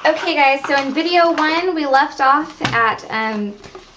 Okay guys, so in video 1 we left off at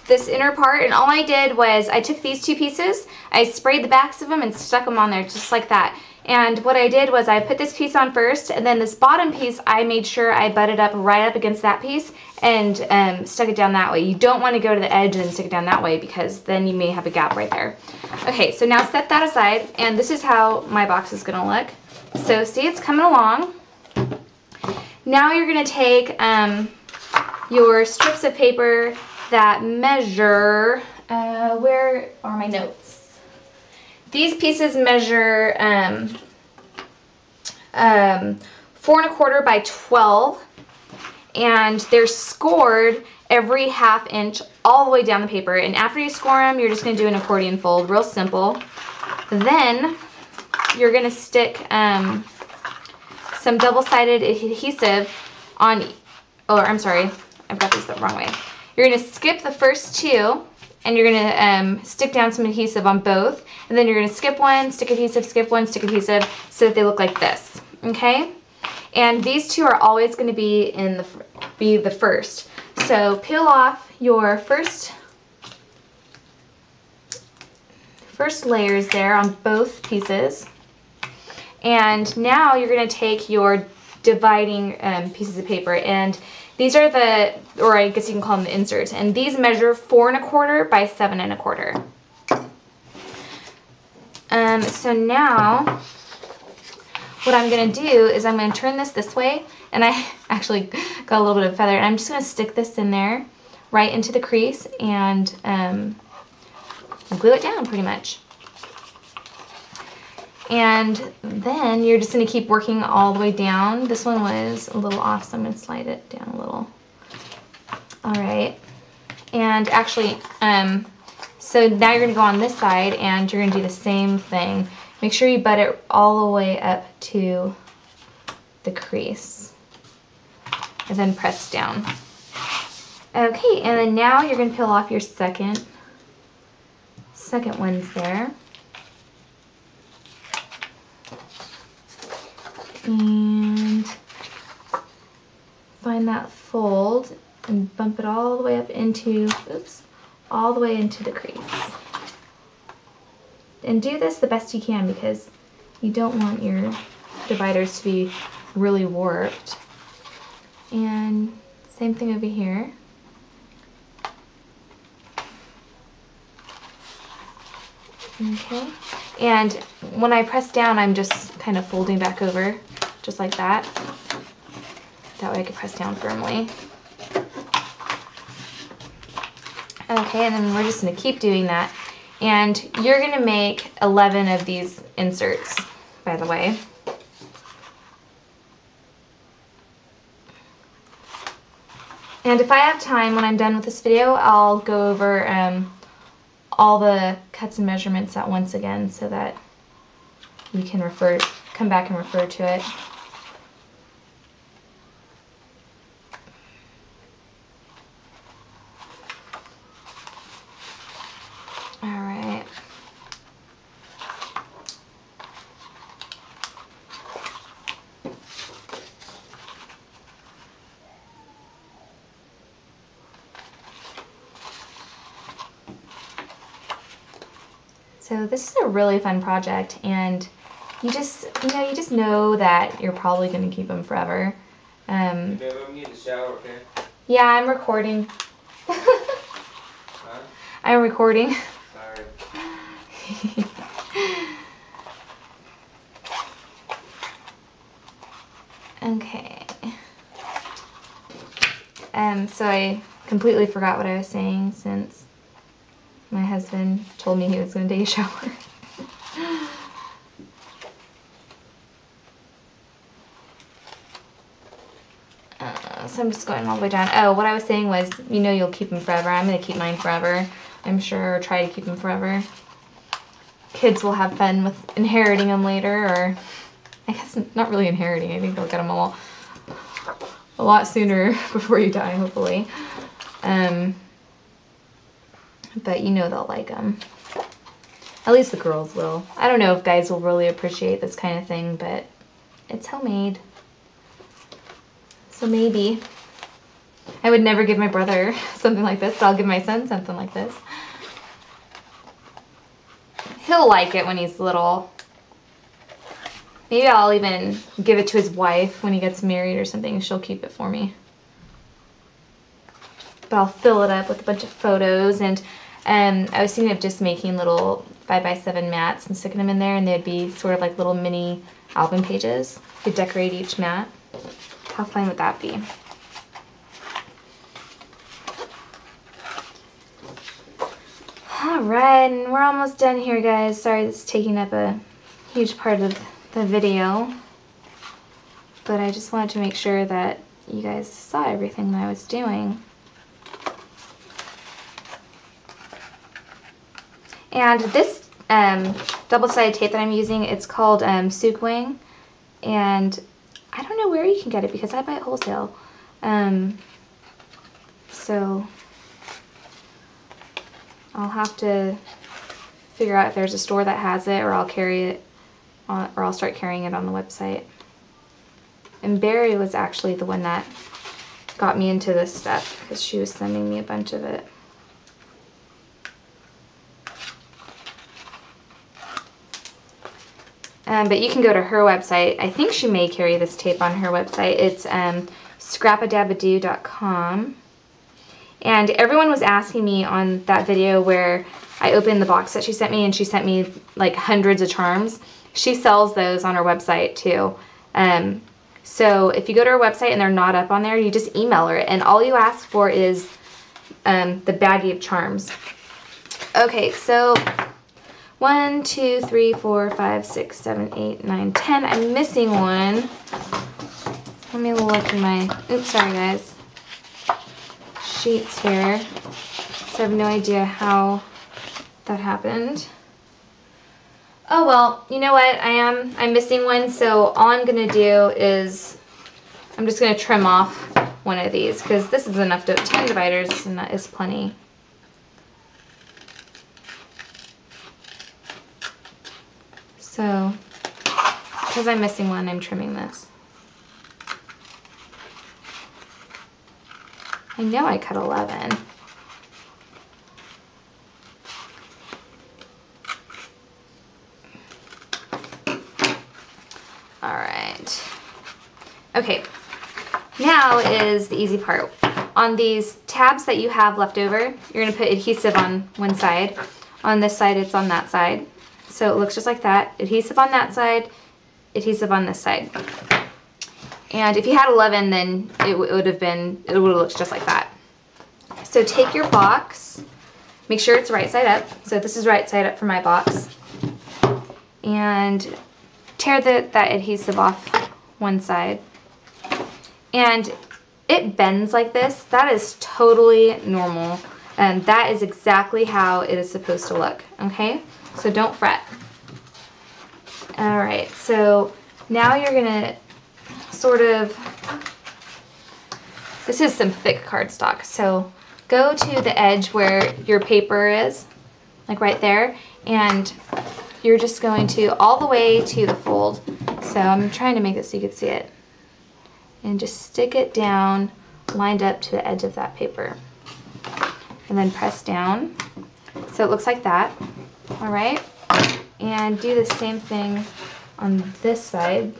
this inner part, and all I did was I took these two pieces, I sprayed the backs of them and stuck them on there just like that. And what I did was I put this piece on first, and then this bottom piece I made sure I butted up right up against that piece and stuck it down that way. You don't want to go to the edge and stick it down that way because then you may have a gap right there. Okay, so now set that aside, and this is how my box is going to look. So see, it's coming along. Now you're going to take your strips of paper that measure, where are my notes? These pieces measure 4 1/4 by 12, and they're scored every ½ inch all the way down the paper. And after you score them, you're just going to do an accordion fold, real simple. Then you're going to stick some double-sided adhesive on, oh, I'm sorry, I've got these the wrong way. You're going to skip the first two, and you're going to stick down some adhesive on both, and then you're going to skip one, stick adhesive, skip one, stick adhesive, so that they look like this, okay? And these two are always going to be the first. So peel off your first layers there on both pieces. And now you're going to take your dividing pieces of paper, and these are the, or I guess you can call them the inserts, and these measure 4 1/4 by 7 1/4. So now what I'm going to do is I'm going to turn this way, and I actually got a little bit of feather, and I'm just going to stick this in there right into the crease and glue it down pretty much. And then you're just going to keep working all the way down. This one was a little off, so I'm going to slide it down a little. All right. And actually, so now you're going to go on this side, and you're going to do the same thing. Make sure you butt it all the way up to the crease, and then press down. Okay, and then now you're going to peel off your second ones there. And find that fold and bump it all the way up into, oops, all the way into the crease. And do this the best you can because you don't want your dividers to be really warped. And same thing over here. Okay, and when I press down, I'm just kind of folding back over, just like that. That way I can press down firmly. Okay, and then we're just going to keep doing that. And you're going to make 11 of these inserts, by the way. And if I have time, when I'm done with this video, I'll go over all the cuts and measurements at once again so that you can come back and refer to it. All right. So this is a really fun project, and you just know that you're probably going to keep them forever. I'm getting a shower, okay? Yeah, I'm recording. Huh? I'm recording. Sorry. Okay. So I completely forgot what I was saying since my husband told me he was going to take a shower. So I'm just going all the way down. Oh, what I was saying was, you know, you'll keep them forever. I'm going to keep mine forever, I'm sure, or try to keep them forever. Kids will have fun with inheriting them later, or I guess not really inheriting. I think they'll get them all a lot sooner before you die, hopefully. But you know they'll like them. At least the girls will. I don't know if guys will really appreciate this kind of thing, but it's homemade. So maybe. I would never give my brother something like this, but I'll give my son something like this. He'll like it when he's little. Maybe I'll even give it to his wife when he gets married or something. She'll keep it for me. But I'll fill it up with a bunch of photos. And I was thinking of just making little 5x7 mats and sticking them in there, and they'd be sort of like little mini album pages. You could decorate each mat. How fun would that be? Alright, and we're almost done here, guys. Sorry this is taking up a huge part of the video, but I just wanted to make sure that you guys saw everything that I was doing. And this double-sided tape that I'm using, it's called Sukwing, and I don't know where you can get it because I buy it wholesale. So I'll have to figure out if there's a store that has it, or I'll carry it on, or I'll start carrying it on the website. And Barry was actually the one that got me into this stuff because she was sending me a bunch of it. But you can go to her website. I think she may carry this tape on her website. It's scrapadabadoo.com. And everyone was asking me on that video where I opened the box that she sent me, and she sent me like hundreds of charms. She sells those on her website too. So if you go to her website and they're not up on there, you just email her, and all you ask for is the baggie of charms. Okay, so 1, 2, 3, 4, 5, 6, 7, 8, 9, 10. I'm missing one. Let me look in my, oops, sorry guys, sheets here. So I have no idea how that happened. Oh well, you know what? I'm missing one, so all I'm gonna do is I'm just gonna trim off one of these because this is enough to 10 dividers, and that is plenty. So, because I'm missing one, I'm trimming this. I know I cut 11. All right. Okay, now is the easy part. On these tabs that you have left over, you're gonna put adhesive on one side. On this side, it's on that side. So it looks just like that. Adhesive on that side, adhesive on this side. And if you had 11, then it would have looked just like that. So take your box, make sure it's right side up. So this is right side up for my box. And tear that adhesive off one side. And it bends like this. That is totally normal. And that is exactly how it is supposed to look, okay? So don't fret. All right, so now you're gonna sort of, this is some thick cardstock, so go to the edge where your paper is, like right there, and you're just going to all the way to the fold. So I'm trying to make it so you can see it. And just stick it down, lined up to the edge of that paper. And then press down. So it looks like that, all right? And do the same thing on this side.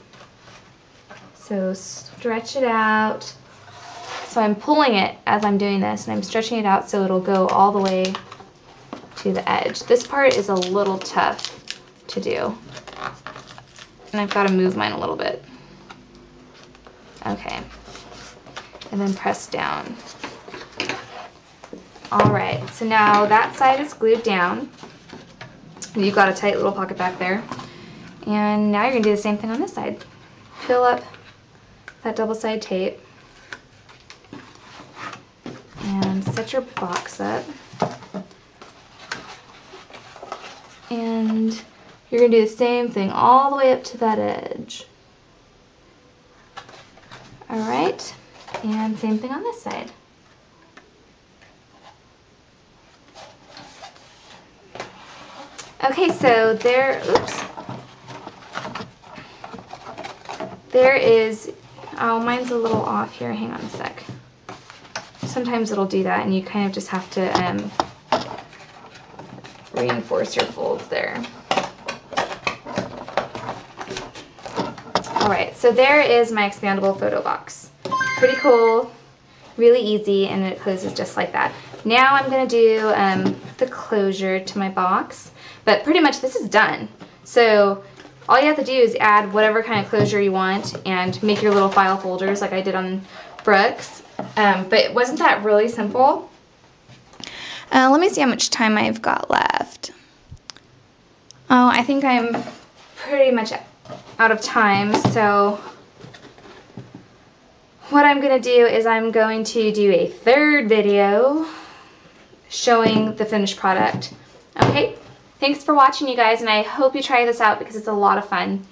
So stretch it out. So I'm pulling it as I'm doing this, and I'm stretching it out so it'll go all the way to the edge. This part is a little tough to do. And I've got to move mine a little bit. Okay. And then press down. All right, so now that side is glued down. And you've got a tight little pocket back there. And now you're gonna do the same thing on this side. Fill up that double-sided tape. And set your box up. And you're gonna do the same thing all the way up to that edge. All right, and same thing on this side. Okay, so there is Oh, mine's a little off here. Hang on a sec. Sometimes it'll do that, and you kind of just have to reinforce your folds there. Alright, so there is my expandable photo box. Pretty cool, really easy, and it closes just like that. Now I'm going to do the closure to my box, but pretty much this is done. So all you have to do is add whatever kind of closure you want and make your little file folders like I did on Brooks. But wasn't that really simple? Let me see how much time I've got left. Oh, I think I'm pretty much out of time, so what I'm going to do is I'm going to do a third video showing the finished product. Okay, thanks for watching, you guys, and I hope you try this out because it's a lot of fun.